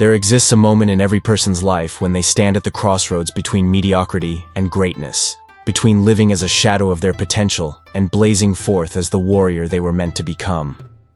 There exists a moment in every person's life when they stand at the crossroads between mediocrity and greatness, between living as a shadow of their potential and blazing forth as the warrior they were meant to become.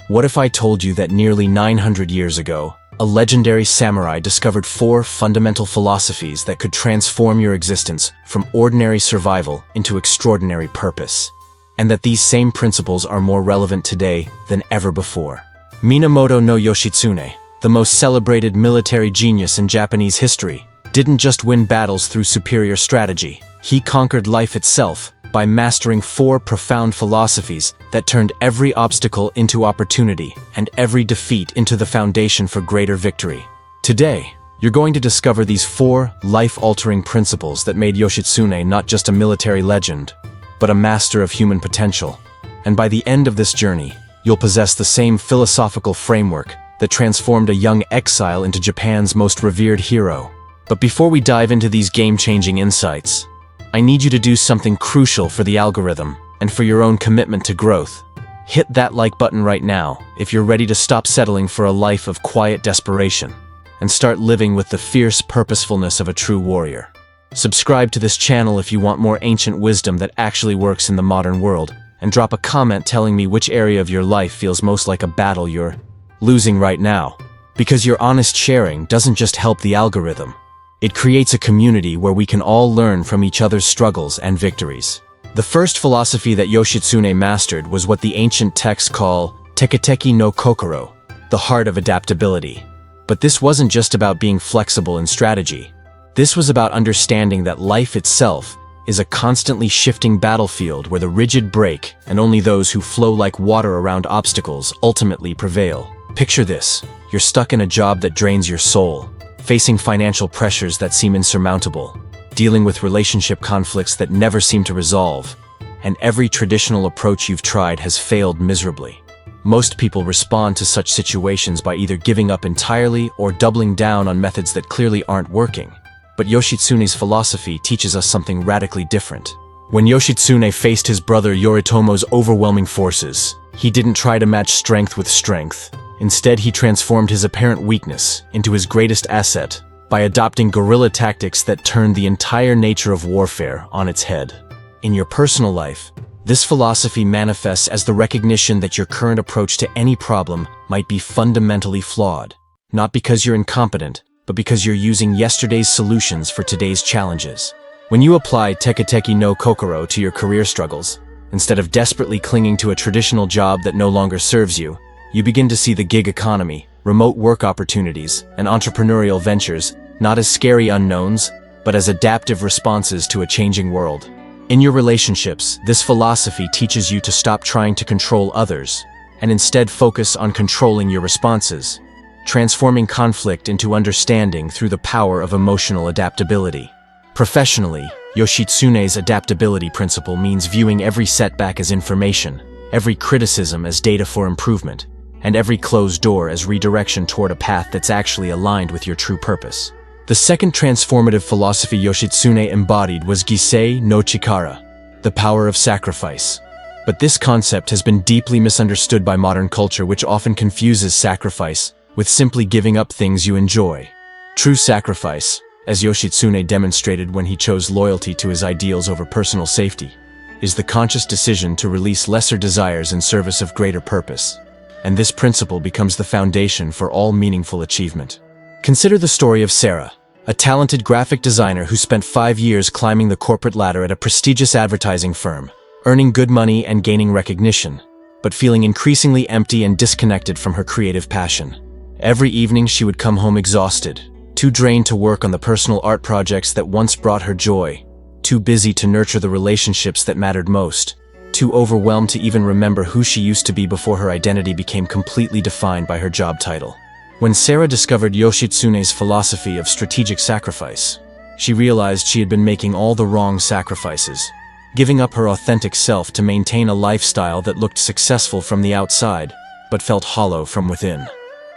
What if I told you that nearly 900 years ago, a legendary samurai discovered 4 fundamental philosophies that could transform your existence from ordinary survival into extraordinary purpose, and that these same principles are more relevant today than ever before? Minamoto no Yoshitsune, the most celebrated military genius in Japanese history, didn't just win battles through superior strategy. He conquered life itself by mastering 4 profound philosophies that turned every obstacle into opportunity and every defeat into the foundation for greater victory. Today, you're going to discover these 4 life-altering principles that made Yoshitsune not just a military legend, but a master of human potential. And by the end of this journey, you'll possess the same philosophical framework that transformed a young exile into Japan's most revered hero. But before we dive into these game-changing insights, I need you to do something crucial for the algorithm and for your own commitment to growth. Hit that like button right now if you're ready to stop settling for a life of quiet desperation and start living with the fierce purposefulness of a true warrior. Subscribe to this channel if you want more ancient wisdom that actually works in the modern world, and drop a comment telling me which area of your life feels most like a battle you're losing right now. Because your honest sharing doesn't just help the algorithm, it creates a community where we can all learn from each other's struggles and victories. The first philosophy that Yoshitsune mastered was what the ancient texts call teketeki no kokoro, the heart of adaptability. But this wasn't just about being flexible in strategy. This was about understanding that life itself is a constantly shifting battlefield where the rigid break and only those who flow like water around obstacles ultimately prevail. Picture this: you're stuck in a job that drains your soul, facing financial pressures that seem insurmountable, dealing with relationship conflicts that never seem to resolve, and every traditional approach you've tried has failed miserably. Most people respond to such situations by either giving up entirely or doubling down on methods that clearly aren't working. But Yoshitsune's philosophy teaches us something radically different. When Yoshitsune faced his brother Yoritomo's overwhelming forces, he didn't try to match strength with strength. Instead, he transformed his apparent weakness into his greatest asset by adopting guerrilla tactics that turned the entire nature of warfare on its head. In your personal life, this philosophy manifests as the recognition that your current approach to any problem might be fundamentally flawed, not because you're incompetent, but because you're using yesterday's solutions for today's challenges. When you apply teketeki no kokoro to your career struggles, instead of desperately clinging to a traditional job that no longer serves you, you begin to see the gig economy, remote work opportunities, and entrepreneurial ventures not as scary unknowns, but as adaptive responses to a changing world. In your relationships, this philosophy teaches you to stop trying to control others, and instead focus on controlling your responses, transforming conflict into understanding through the power of emotional adaptability. Professionally, Yoshitsune's adaptability principle means viewing every setback as information, every criticism as data for improvement, and every closed door as redirection toward a path that's actually aligned with your true purpose. The second transformative philosophy Yoshitsune embodied was Gisei no Chikara, the power of sacrifice. But this concept has been deeply misunderstood by modern culture, which often confuses sacrifice with simply giving up things you enjoy. True sacrifice, as Yoshitsune demonstrated when he chose loyalty to his ideals over personal safety, is the conscious decision to release lesser desires in service of greater purpose. And this principle becomes the foundation for all meaningful achievement. Consider the story of Sarah, a talented graphic designer who spent 5 years climbing the corporate ladder at a prestigious advertising firm, earning good money and gaining recognition, but feeling increasingly empty and disconnected from her creative passion. Every evening she would come home exhausted, too drained to work on the personal art projects that once brought her joy, too busy to nurture the relationships that mattered most, too overwhelmed to even remember who she used to be before her identity became completely defined by her job title. When Sarah discovered Yoshitsune's philosophy of strategic sacrifice, she realized she had been making all the wrong sacrifices, giving up her authentic self to maintain a lifestyle that looked successful from the outside, but felt hollow from within.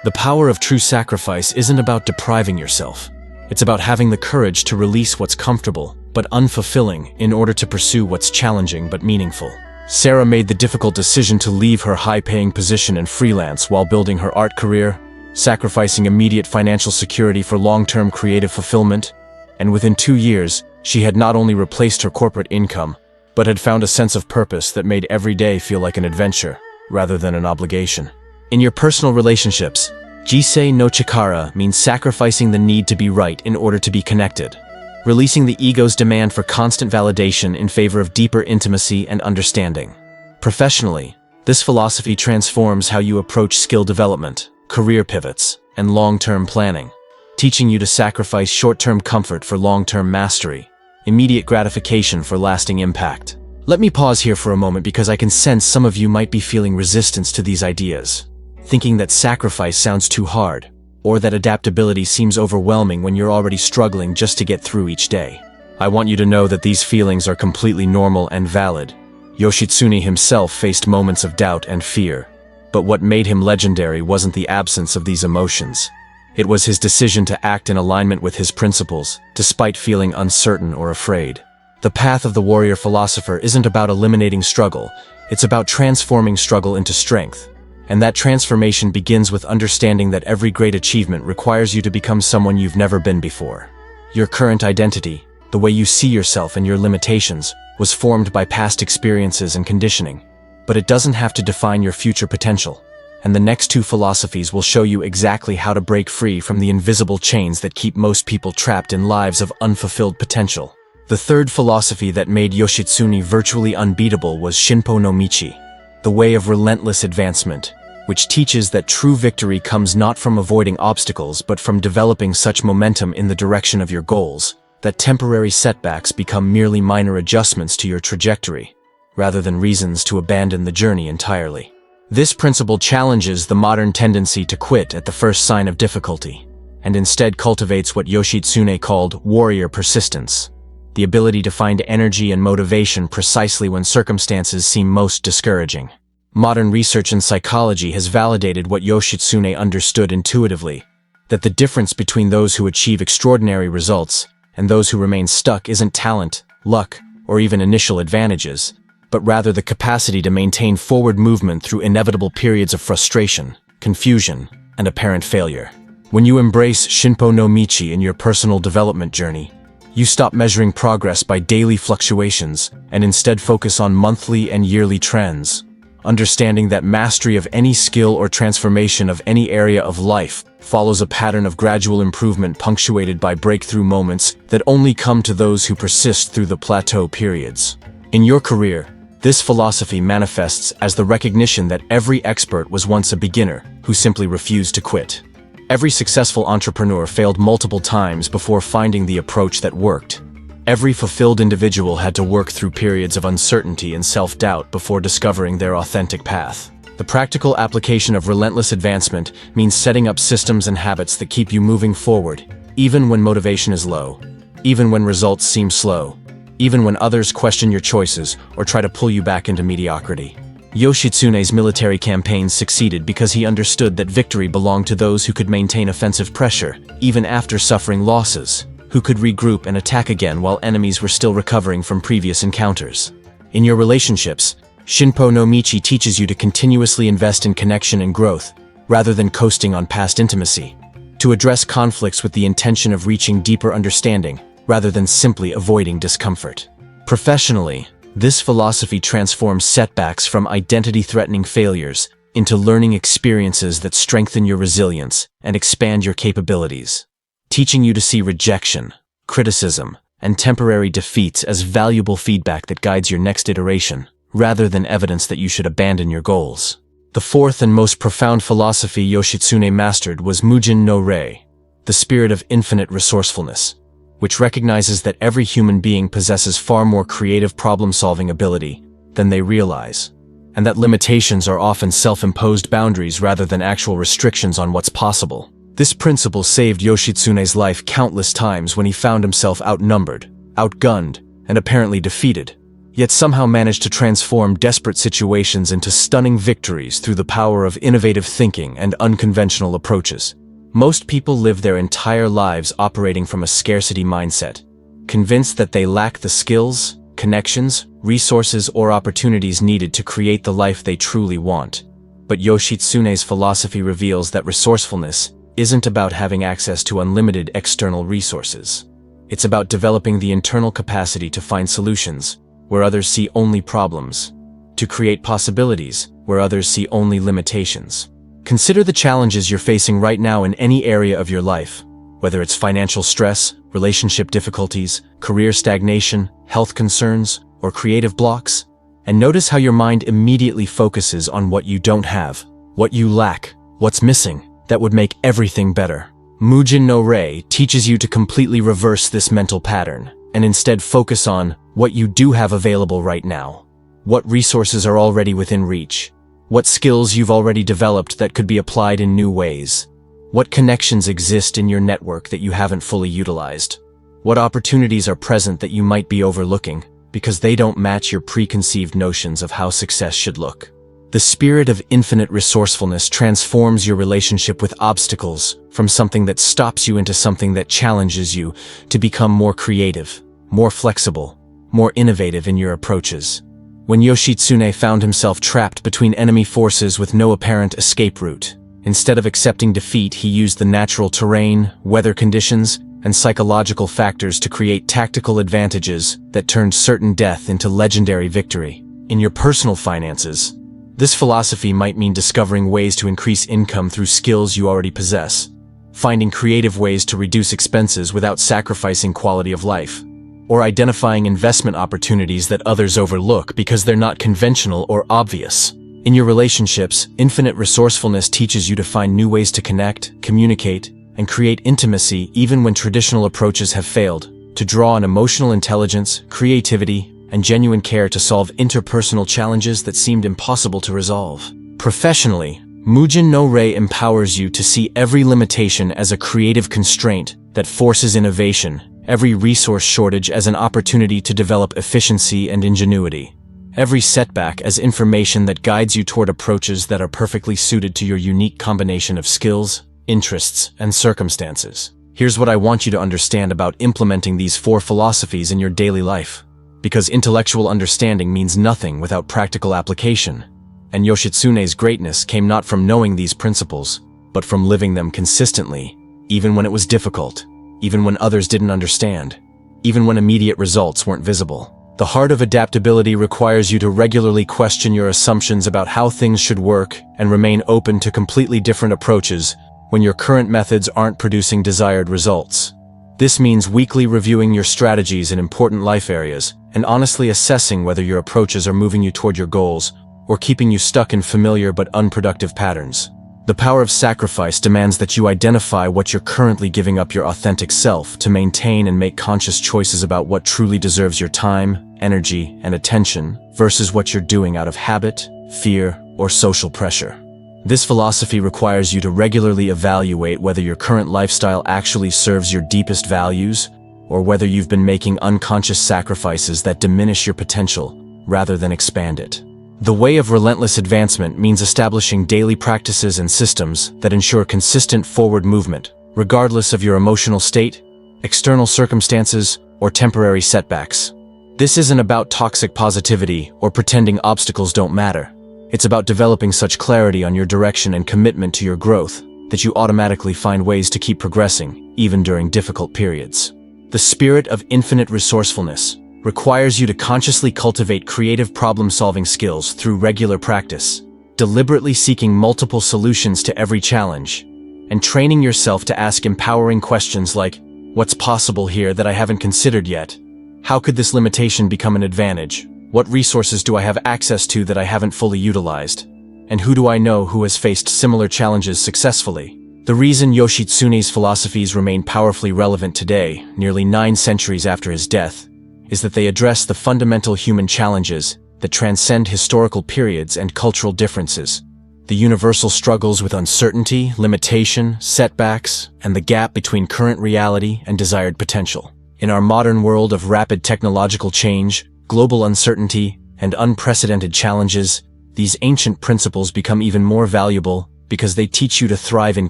The power of true sacrifice isn't about depriving yourself. It's about having the courage to release what's comfortable but unfulfilling in order to pursue what's challenging but meaningful. Sarah made the difficult decision to leave her high-paying position and freelance while building her art career, sacrificing immediate financial security for long-term creative fulfillment, and within 2 years, she had not only replaced her corporate income, but had found a sense of purpose that made every day feel like an adventure, rather than an obligation. In your personal relationships, Jisei no Chikara means sacrificing the need to be right in order to be connected, releasing the ego's demand for constant validation in favor of deeper intimacy and understanding. Professionally, this philosophy transforms how you approach skill development, career pivots, and long-term planning, teaching you to sacrifice short-term comfort for long-term mastery, immediate gratification for lasting impact. Let me pause here for a moment because I can sense some of you might be feeling resistance to these ideas, thinking that sacrifice sounds too hard, or that adaptability seems overwhelming when you're already struggling just to get through each day. I want you to know that these feelings are completely normal and valid. Yoshitsune himself faced moments of doubt and fear, but what made him legendary wasn't the absence of these emotions. It was his decision to act in alignment with his principles, despite feeling uncertain or afraid. The path of the warrior philosopher isn't about eliminating struggle, it's about transforming struggle into strength. And that transformation begins with understanding that every great achievement requires you to become someone you've never been before. Your current identity, the way you see yourself and your limitations, was formed by past experiences and conditioning, but it doesn't have to define your future potential. And the next 2 philosophies will show you exactly how to break free from the invisible chains that keep most people trapped in lives of unfulfilled potential. The 3rd philosophy that made Yoshitsune virtually unbeatable was Shinpo no Michi, the way of relentless advancement, which teaches that true victory comes not from avoiding obstacles but from developing such momentum in the direction of your goals, that temporary setbacks become merely minor adjustments to your trajectory, rather than reasons to abandon the journey entirely. This principle challenges the modern tendency to quit at the first sign of difficulty, and instead cultivates what Yoshitsune called warrior persistence, the ability to find energy and motivation precisely when circumstances seem most discouraging. Modern research in psychology has validated what Yoshitsune understood intuitively, that the difference between those who achieve extraordinary results and those who remain stuck isn't talent, luck, or even initial advantages, but rather the capacity to maintain forward movement through inevitable periods of frustration, confusion, and apparent failure. When you embrace Shinpo no Michi in your personal development journey, you stop measuring progress by daily fluctuations and instead focus on monthly and yearly trends, understanding that mastery of any skill or transformation of any area of life follows a pattern of gradual improvement punctuated by breakthrough moments that only come to those who persist through the plateau periods. In your career, this philosophy manifests as the recognition that every expert was once a beginner who simply refused to quit. Every successful entrepreneur failed multiple times before finding the approach that worked. Every fulfilled individual had to work through periods of uncertainty and self-doubt before discovering their authentic path. The practical application of relentless advancement means setting up systems and habits that keep you moving forward, even when motivation is low, even when results seem slow, even when others question your choices or try to pull you back into mediocrity. Yoshitsune's military campaigns succeeded because he understood that victory belonged to those who could maintain offensive pressure, even after suffering losses, who could regroup and attack again while enemies were still recovering from previous encounters. In your relationships, Shinpo no Michi teaches you to continuously invest in connection and growth, rather than coasting on past intimacy, to address conflicts with the intention of reaching deeper understanding, rather than simply avoiding discomfort. Professionally, this philosophy transforms setbacks from identity-threatening failures into learning experiences that strengthen your resilience and expand your capabilities, teaching you to see rejection, criticism, and temporary defeats as valuable feedback that guides your next iteration, rather than evidence that you should abandon your goals. The 4th and most profound philosophy Yoshitsune mastered was Mujin no Rei, the spirit of infinite resourcefulness, which recognizes that every human being possesses far more creative problem-solving ability than they realize, and that limitations are often self-imposed boundaries rather than actual restrictions on what's possible. This principle saved Yoshitsune's life countless times when he found himself outnumbered, outgunned, and apparently defeated, yet somehow managed to transform desperate situations into stunning victories through the power of innovative thinking and unconventional approaches. Most people live their entire lives operating from a scarcity mindset, convinced that they lack the skills, connections, resources, or opportunities needed to create the life they truly want. But Yoshitsune's philosophy reveals that resourcefulness isn't about having access to unlimited external resources. It's about developing the internal capacity to find solutions where others see only problems, to create possibilities where others see only limitations. Consider the challenges you're facing right now in any area of your life, whether it's financial stress, relationship difficulties, career stagnation, health concerns, or creative blocks, and notice how your mind immediately focuses on what you don't have, what you lack, what's missing, that would make everything better. Mugen no Rei teaches you to completely reverse this mental pattern, and instead focus on what you do have available right now. What resources are already within reach? What skills you've already developed that could be applied in new ways? What connections exist in your network that you haven't fully utilized? What opportunities are present that you might be overlooking because they don't match your preconceived notions of how success should look? The spirit of infinite resourcefulness transforms your relationship with obstacles from something that stops you into something that challenges you to become more creative, more flexible, more innovative in your approaches. When Yoshitsune found himself trapped between enemy forces with no apparent escape route, instead of accepting defeat, he used the natural terrain, weather conditions, and psychological factors to create tactical advantages that turned certain death into legendary victory. In your personal finances, this philosophy might mean discovering ways to increase income through skills you already possess, finding creative ways to reduce expenses without sacrificing quality of life, or identifying investment opportunities that others overlook because they're not conventional or obvious. In your relationships, infinite resourcefulness teaches you to find new ways to connect, communicate, and create intimacy even when traditional approaches have failed, to draw on emotional intelligence, creativity, and genuine care to solve interpersonal challenges that seemed impossible to resolve. Professionally, Mugen no Rei empowers you to see every limitation as a creative constraint that forces innovation, every resource shortage as an opportunity to develop efficiency and ingenuity, every setback as information that guides you toward approaches that are perfectly suited to your unique combination of skills, interests, and circumstances. Here's what I want you to understand about implementing these 4 philosophies in your daily life. Because intellectual understanding means nothing without practical application, and Yoshitsune's greatness came not from knowing these principles, but from living them consistently, even when it was difficult, even when others didn't understand, even when immediate results weren't visible. The heart of adaptability requires you to regularly question your assumptions about how things should work and remain open to completely different approaches when your current methods aren't producing desired results. This means weekly reviewing your strategies in important life areas and honestly assessing whether your approaches are moving you toward your goals or keeping you stuck in familiar but unproductive patterns. The power of sacrifice demands that you identify what you're currently giving up your authentic self to maintain and make conscious choices about what truly deserves your time, energy, and attention versus what you're doing out of habit, fear, or social pressure. This philosophy requires you to regularly evaluate whether your current lifestyle actually serves your deepest values or whether you've been making unconscious sacrifices that diminish your potential rather than expand it. The way of relentless advancement means establishing daily practices and systems that ensure consistent forward movement, regardless of your emotional state, external circumstances, or temporary setbacks. This isn't about toxic positivity or pretending obstacles don't matter. It's about developing such clarity on your direction and commitment to your growth that you automatically find ways to keep progressing, even during difficult periods. The spirit of infinite resourcefulness requires you to consciously cultivate creative problem-solving skills through regular practice, deliberately seeking multiple solutions to every challenge, and training yourself to ask empowering questions like, what's possible here that I haven't considered yet? How could this limitation become an advantage? What resources do I have access to that I haven't fully utilized? And who do I know who has faced similar challenges successfully? The reason Yoshitsune's philosophies remain powerfully relevant today, nearly 9 centuries after his death, is that they address the fundamental human challenges that transcend historical periods and cultural differences. The universal struggles with uncertainty, limitation, setbacks, and the gap between current reality and desired potential. In our modern world of rapid technological change, global uncertainty, and unprecedented challenges, these ancient principles become even more valuable because they teach you to thrive in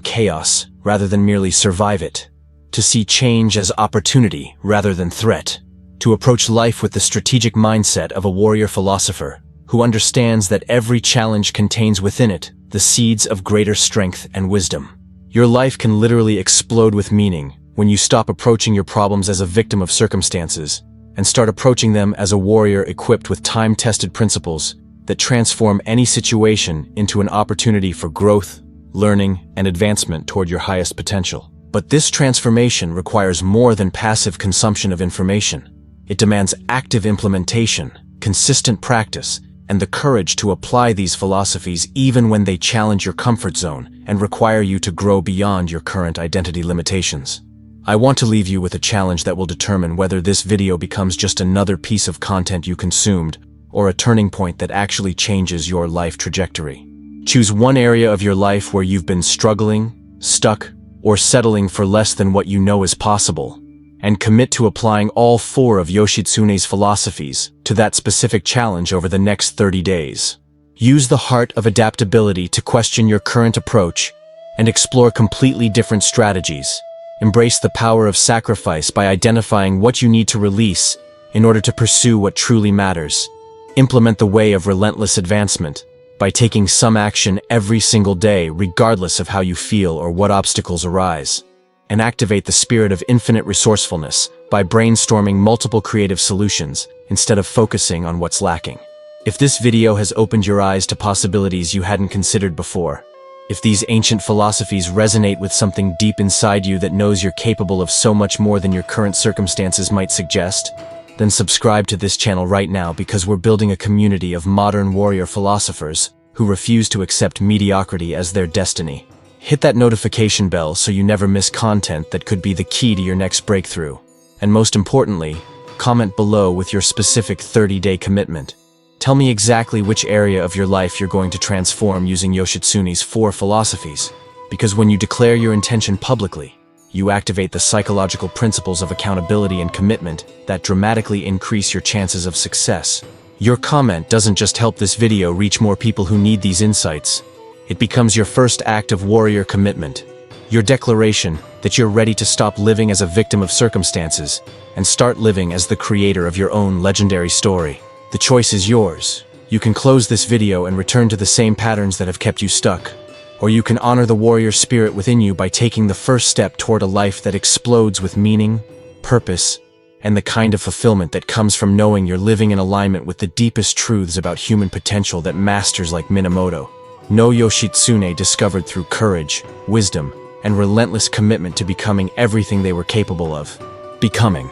chaos rather than merely survive it, to see change as opportunity rather than threat, to approach life with the strategic mindset of a warrior philosopher who understands that every challenge contains within it the seeds of greater strength and wisdom. Your life can literally explode with meaning when you stop approaching your problems as a victim of circumstances and start approaching them as a warrior equipped with time-tested principles that transform any situation into an opportunity for growth, learning, and advancement toward your highest potential. But this transformation requires more than passive consumption of information. It demands active implementation, consistent practice, and the courage to apply these philosophies even when they challenge your comfort zone and require you to grow beyond your current identity limitations. I want to leave you with a challenge that will determine whether this video becomes just another piece of content you consumed or a turning point that actually changes your life trajectory. Choose one area of your life where you've been struggling, stuck, or settling for less than what you know is possible, and commit to applying all 4 of Yoshitsune's philosophies to that specific challenge over the next 30 days. Use the heart of adaptability to question your current approach and explore completely different strategies. Embrace the power of sacrifice by identifying what you need to release in order to pursue what truly matters. Implement the way of relentless advancement by taking some action every single day regardless of how you feel or what obstacles arise. And activate the spirit of infinite resourcefulness by brainstorming multiple creative solutions instead of focusing on what's lacking. If this video has opened your eyes to possibilities you hadn't considered before, if these ancient philosophies resonate with something deep inside you that knows you're capable of so much more than your current circumstances might suggest, then subscribe to this channel right now, because we're building a community of modern warrior philosophers who refuse to accept mediocrity as their destiny. Hit that notification bell so you never miss content that could be the key to your next breakthrough. And most importantly, comment below with your specific 30-day commitment. Tell me exactly which area of your life you're going to transform using Yoshitsune's 4 philosophies. Because when you declare your intention publicly, you activate the psychological principles of accountability and commitment that dramatically increase your chances of success. Your comment doesn't just help this video reach more people who need these insights. It becomes your first act of warrior commitment. Your declaration that you're ready to stop living as a victim of circumstances and start living as the creator of your own legendary story. The choice is yours. You can close this video and return to the same patterns that have kept you stuck. Or you can honor the warrior spirit within you by taking the first step toward a life that explodes with meaning, purpose, and the kind of fulfillment that comes from knowing you're living in alignment with the deepest truths about human potential that masters like Minamoto, no Yoshitsune, discovered through courage, wisdom, and relentless commitment to becoming everything they were capable of becoming.